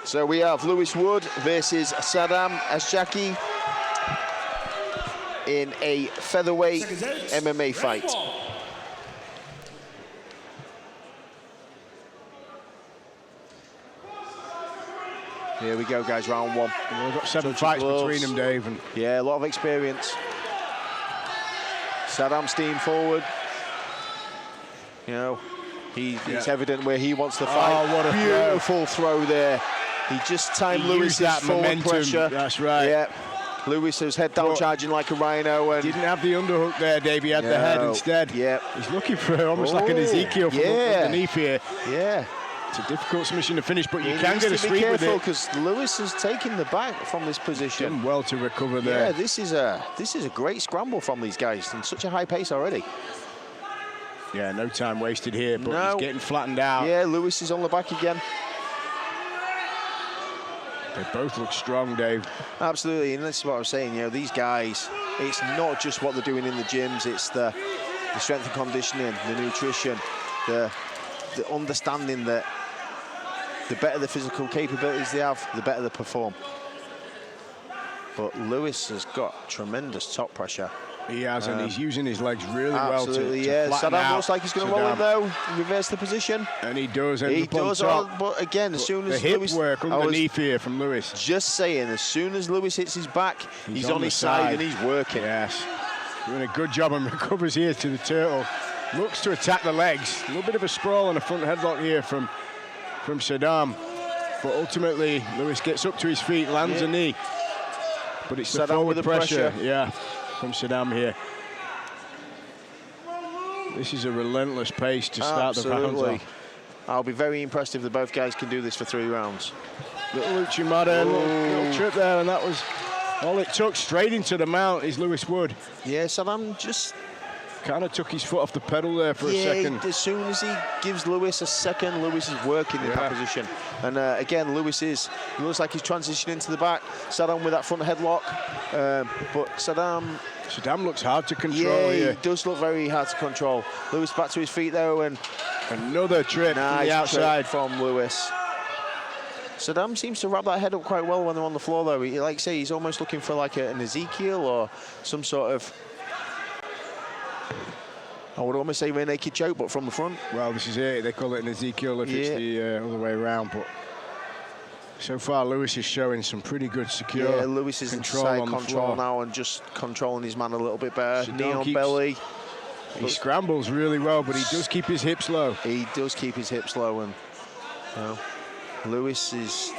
So we have Lewis Wood versus Sadam Achakzai in a featherweight MMA fight. Here we go, guys, round one. We've got 7 fights between them, Dave. And yeah, a lot of experience. Sadam steam forward. You know, it's evident where he wants to fight. Oh, what a beautiful throw there. He just timed Lewis's forward momentum. Pressure. That's right. Yeah. Lewis was head down, charging like a rhino. And didn't have the underhook there, Dave. He had the head instead. Yeah. He's looking for almost like an Ezekiel from underneath here. Yeah. It's a difficult submission to finish, but you He can needs get a to be sweep with careful it. because Lewis has taken the back from this position. Done well to recover there. Yeah, this is a great scramble from these guys and such a high pace already. Yeah, no time wasted here, but he's getting flattened out. Yeah, Lewis is on the back again. They both look strong, Dave. Absolutely, and this is what I was saying. You know, these guys, it's not just what they're doing in the gyms. It's the strength and conditioning, the nutrition, the understanding that the better the physical capabilities they have, the better they perform. But Lewis has got tremendous top pressure. He has, and he's using his legs really well to Sadam out. looks like he's going to roll it though, reverse the position. And he does. He does, but again, as soon as the hip Lewis, work underneath here from Lewis. Just saying, as soon as Lewis hits his back, he's on his side and he's working. Yes, doing a good job and recovers here to the turtle. Looks to attack the legs. A little bit of a sprawl and a front headlock here from Sadam. But ultimately, Lewis gets up to his feet, lands a knee. But it's the forward pressure. Yeah, from Sadam here. This is a relentless pace to start the rounds off. I'll be very impressed if the both guys can do this for 3 rounds. Little Uchimata, little trip there, and that was all it took. Straight into the mount is Lewis Wood. Yeah, Sadam just kind of took his foot off the pedal there for a second. As soon as he gives Lewis a second, Lewis is working in that position. And again, Lewis he looks like he's transitioning to the back. Sadam with that front headlock. But Sadam looks hard to control here. He does look very hard to control. Lewis back to his feet though, and another trip from the outside from Lewis. Sadam seems to wrap that head up quite well when they're on the floor though. Like I say, he's almost looking for like an Ezekiel or some sort of, I would almost say rear naked choke, but from the front. Well, this is it. They call it an Ezekiel if it's the other way around. But so far, Lewis is showing some pretty good secure control. Lewis is inside control now and just controlling his man a little bit better. Knee on belly. He scrambles really well, but he does keep his hips low. He does keep his hips low, and Lewis is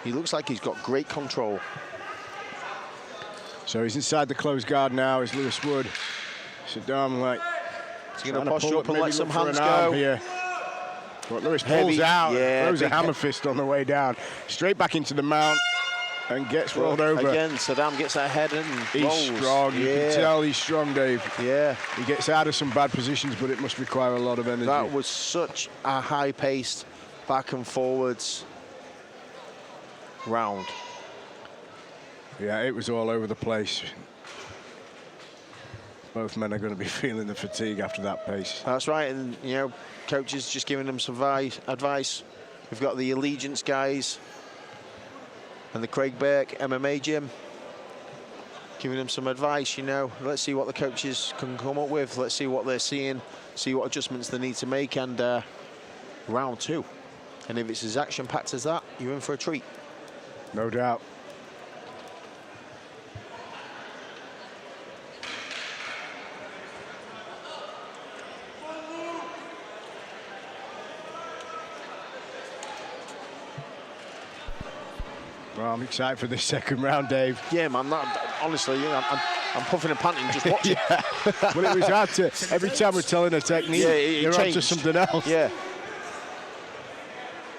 he looks like he's got great control. So he's inside the closed guard now, is Lewis Wood. Sadam he's going to posture up and let some hands go. Here. But Lewis pulls out, throws a hammer fist on the way down. Straight back into the mount and gets rolled over. Again, Sadam gets that head and he's strong. You can tell he's strong, Dave. Yeah. He gets out of some bad positions, but it must require a lot of energy. That was such a high-paced back and forwards round. Yeah, it was all over the place. Both men are going to be feeling the fatigue after that pace. That's right, and coaches just giving them some advice. We've got the Allegiance guys and the Craig Burke MMA gym giving them some advice. Let's see what the coaches can come up with. Let's see what they're seeing, see what adjustments they need to make, and round 2. And if it's as action-packed as that, you're in for a treat. No doubt. Well, I'm excited for this second round, Dave. Yeah, man. Honestly, I'm puffing and panting just watching. Well, it was hard to. Every time we're telling a technique, you're on to something else. Yeah.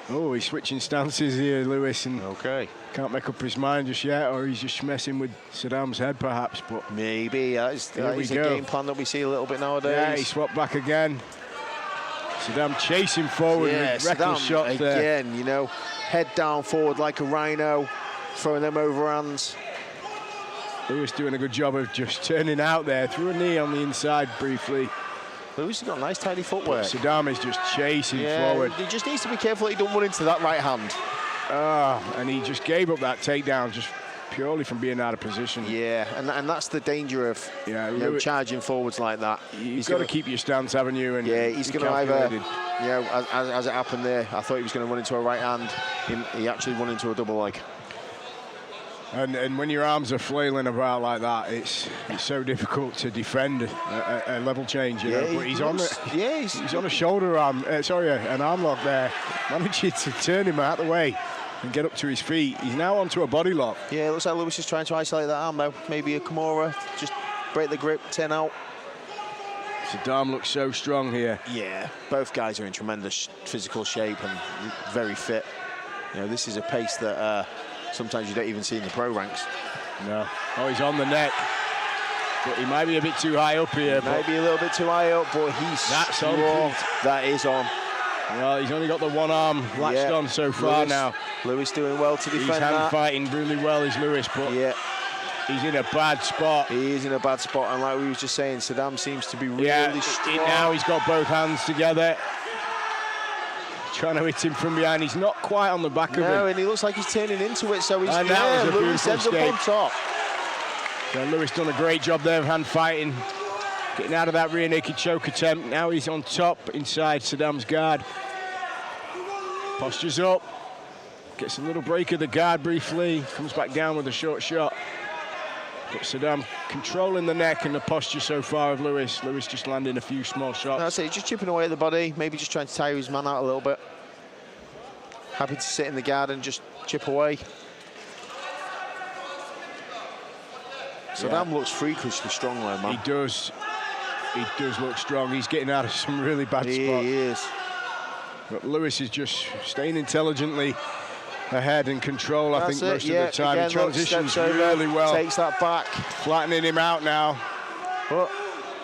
Oh, he's switching stances here, Lewis, and can't make up his mind just yet, or he's just messing with Sadam's head, perhaps. But maybe that is a game plan that we see a little bit nowadays. Yeah, he swapped back again. Sadam chasing forward with reckless shots there. Again, head down forward like a rhino, throwing them overhands. Lewis doing a good job of just turning out there, threw a knee on the inside briefly. Lewis has got nice tidy footwork. Sadam is just chasing forward. He just needs to be careful that he don't run into that right hand. And he just gave up that takedown just purely from being out of position. Yeah, and that's the danger of charging forwards like that. You've got to keep your stance, haven't you? And yeah, he's going to either, as it happened there, I thought he was going to run into a right hand. He actually run into a double leg. And when your arms are flailing about like that, it's so difficult to defend a level change. You know? But he's on a shoulder arm, an arm lock there. Managed to turn him out of the way and get up to his feet. He's now onto a body lock. Yeah, it looks like Lewis is trying to isolate that arm though. Maybe a Kimura, just break the grip, 10 out. Sadam looks so strong here. Yeah, both guys are in tremendous physical shape and very fit. You know, this is a pace that sometimes you don't even see in the pro ranks. No. Oh, he's on the neck. But he might be a bit too high up here. Maybe a little bit too high up, but he's strong. That is on. Well, he's only got the one arm latched on so far now. Lewis doing well to defend that. He's hand fighting really well, is Lewis, but he's in a bad spot. He is in a bad spot, and like we were just saying, Sadam seems to be really strong. Now he's got both hands together. Trying to hit him from behind. He's not quite on the back of him. No, and he looks like he's turning into it, so he's Lewis ends up on top. So Lewis done a great job there of hand fighting. Getting out of that rear naked choke attempt. Now he's on top inside Sadam's guard. Postures up. Gets a little break of the guard briefly. Comes back down with a short shot. But Sadam controlling the neck and the posture so far of Lewis. Lewis just landing a few small shots. That's it, just chipping away at the body. Maybe just trying to tire his man out a little bit. Happy to sit in the guard and just chip away. Sadam looks freakishly strong though, man. He does. He does look strong. He's getting out of some really bad spots. He is. But Lewis is just staying intelligently ahead and control, I think, most of the time. He transitions really well. Takes that back. Flattening him out now. But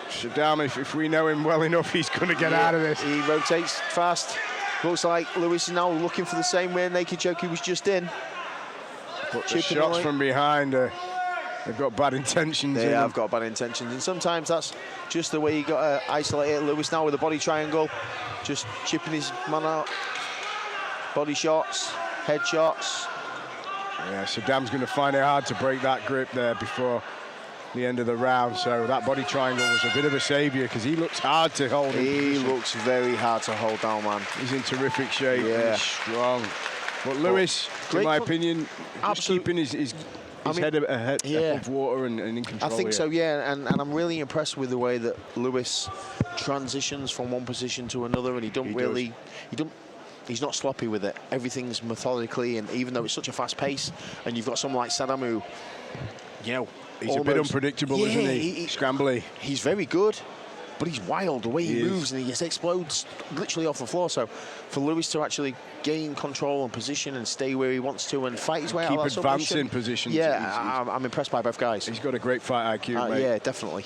Sadam, if we know him well enough, he's going to get out of this. He rotates fast. Looks like Lewis is now looking for the same rear naked choke he was just in. But the shots from behind, they've got bad intentions. They have got bad intentions, and sometimes that's just the way you got to isolate it. Lewis now with a body triangle, just chipping his man out. Body shots. Headshots. Yeah, Sadam's going to find it hard to break that grip there before the end of the round. So that body triangle was a bit of a saviour because he looks hard to hold. He looks very hard to hold down, man. He's in terrific shape. Yeah. He's strong. But Lewis, in my opinion, just keeping his head above water and in control. I think so, yeah. And I'm really impressed with the way that Lewis transitions from one position to another, and he's not sloppy with it. Everything's methodically, and even though it's such a fast pace, and you've got someone like Sadam who, he's a bit unpredictable, isn't he? Scrambly. He's very good, but he's wild the way he moves, and he just explodes literally off the floor. So for Lewis to actually gain control and position and stay where he wants to and fight his way out of that submission. Keep advancing positions. Yeah, I'm impressed by both guys. He's got a great fight IQ, mate. Yeah, definitely.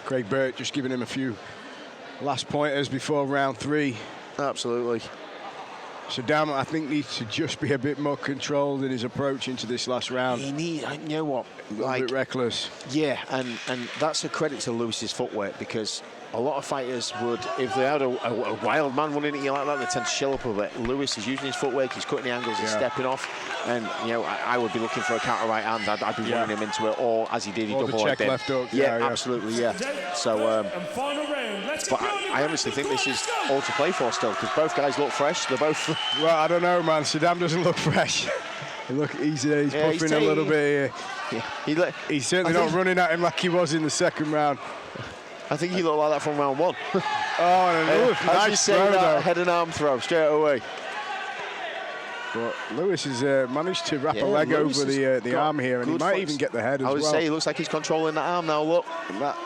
Craig Burt just giving him a few last pointers before round 3. Absolutely. Sadam, I think, needs to just be a bit more controlled in his approach into this last round. He needs, you know what? A bit reckless. Yeah, and that's a credit to Lewis's footwork, because a lot of fighters would, if they had a wild man running at you like that, they tend to shell up a bit. Lewis is using his footwork, he's cutting the angles, he's stepping off, and I would be looking for a counter right hand. I'd be running him into it, or as he did, he double legged left hook. Yeah, absolutely, yeah. So, but I honestly think this is all to play for still, because both guys look fresh. They're both. Well, I don't know, man. Sadam doesn't look fresh. Look, he's puffing a little bit here. Yeah. He's certainly not running at him like he was in the second round. I think he looked like that from round 1. Nice throw, though. Head and arm throw straight away. But Lewis has managed to wrap a leg over the arm here, and he might even get the head as well. I would say he looks like he's controlling that arm now, look.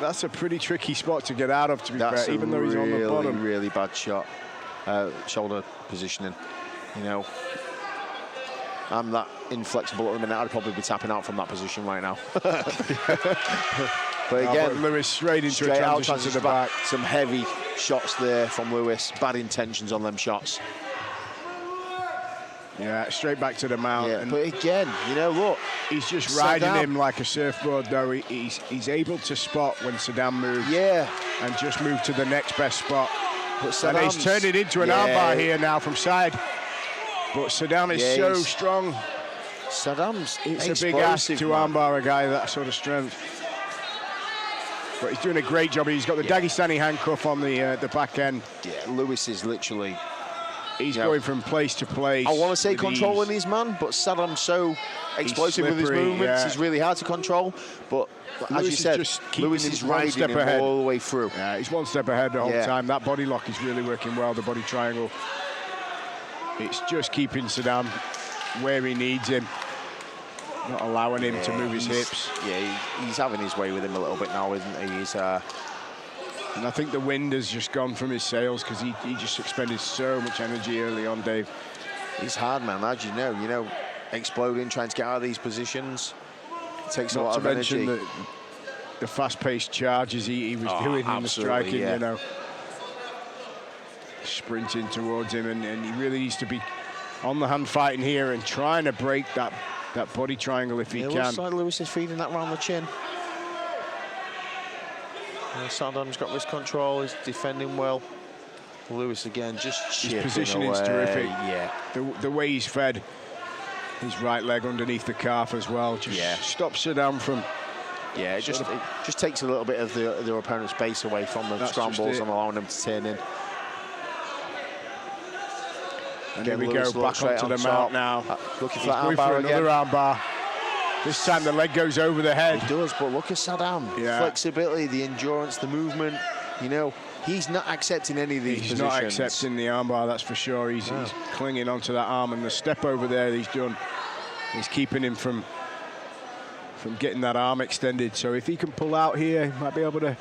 That's a pretty tricky spot to get out of, to be fair, even though he's on the bottom. That's a really bad shot. Shoulder positioning, I'm that inflexible at the minute. I'd probably be tapping out from that position right now. But again, Lewis straight into a transition to the back. Some heavy shots there from Lewis. Bad intentions on them shots. Yeah, straight back to the mount. Yeah, but again, look. He's just riding him like a surfboard, though. He's able to spot when Sadam moves. Yeah. And just move to the next best spot. And he's turned it into an armbar here now from side. But Sadam is so strong. Sadam's It's a big ask to armbar a guy that sort of strength. But he's doing a great job. He's got the Dagestani handcuff on the back end. Yeah, Lewis is literally... He's going from place to place. I want to say controlling his man, but Sadam's so explosive with his movements. He's really hard to control. But as you said, Lewis is riding him all the way through. Yeah, he's one step ahead the whole time. That body lock is really working well, the body triangle. It's just keeping Sadam where he needs him, not allowing him to move his hips. Yeah, he's having his way with him a little bit now, isn't he? He's... And I think the wind has just gone from his sails because he just expended so much energy early on, Dave. He's hard, man, as you know, exploding, trying to get out of these positions. It takes a lot of energy. Not to mention the fast-paced charges he was doing in the striking, you know. Sprinting towards him, and he really needs to be on the hand fighting here and trying to break that body triangle if he can. It looks like Lewis is feeding that round the chin. Sadam's got wrist control, he's defending well. Lewis again, just chipping his positioning's terrific. Yeah. The way he's fed his right leg underneath the calf as well. Just stops Sadam from... Yeah, it just takes a little bit of their opponent's base away from the scrambles and allowing them to turn in. And here we go, back onto the mount now. Looking for that armbar again. Another armbar. This time the leg goes over the head. It does, but look at Sadam. Yeah. Flexibility, the endurance, the movement. You know, he's not accepting any of these positions. He's not accepting the armbar, that's for sure. He's clinging onto that arm, and the step over there he's done is keeping him from getting that arm extended. So if he can pull out here, he might be able to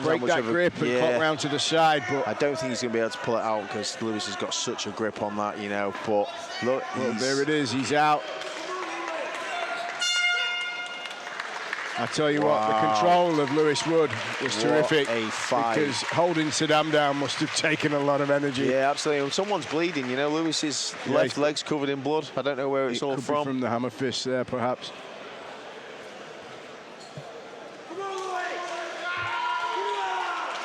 break that grip and clock round to the side. But I don't think he's going to be able to pull it out because Lewis has got such a grip on that, you know. But look, well, there it is. He's out. I tell you what, the control of Lewis Wood was terrific. A fight. Because holding Sadam down must have taken a lot of energy. Yeah, absolutely. When someone's bleeding, you know, Lewis's left leg's covered in blood. I don't know where it's all could from. Be from the hammer fist there, perhaps.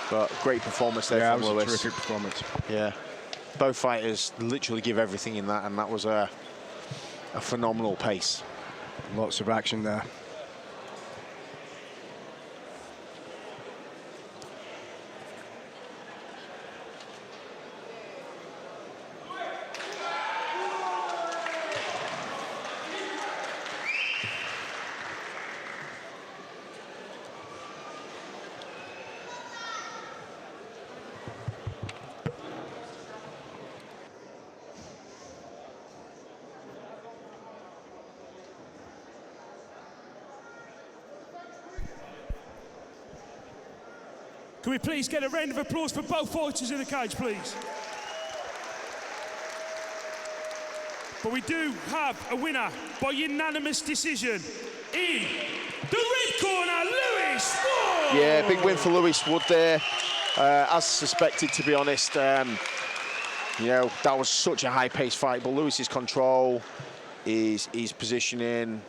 But great performance there from Lewis. Yeah, it was a terrific performance. Yeah. Both fighters literally give everything in that, and that was a phenomenal pace. Lots of action there. Can we please get a round of applause for both fighters in the cage, please? But we do have a winner by unanimous decision in the red corner, Lewis Wood! Yeah, big win for Lewis Wood there. As suspected, to be honest. You know, that was such a high-paced fight, but Lewis's control, his positioning,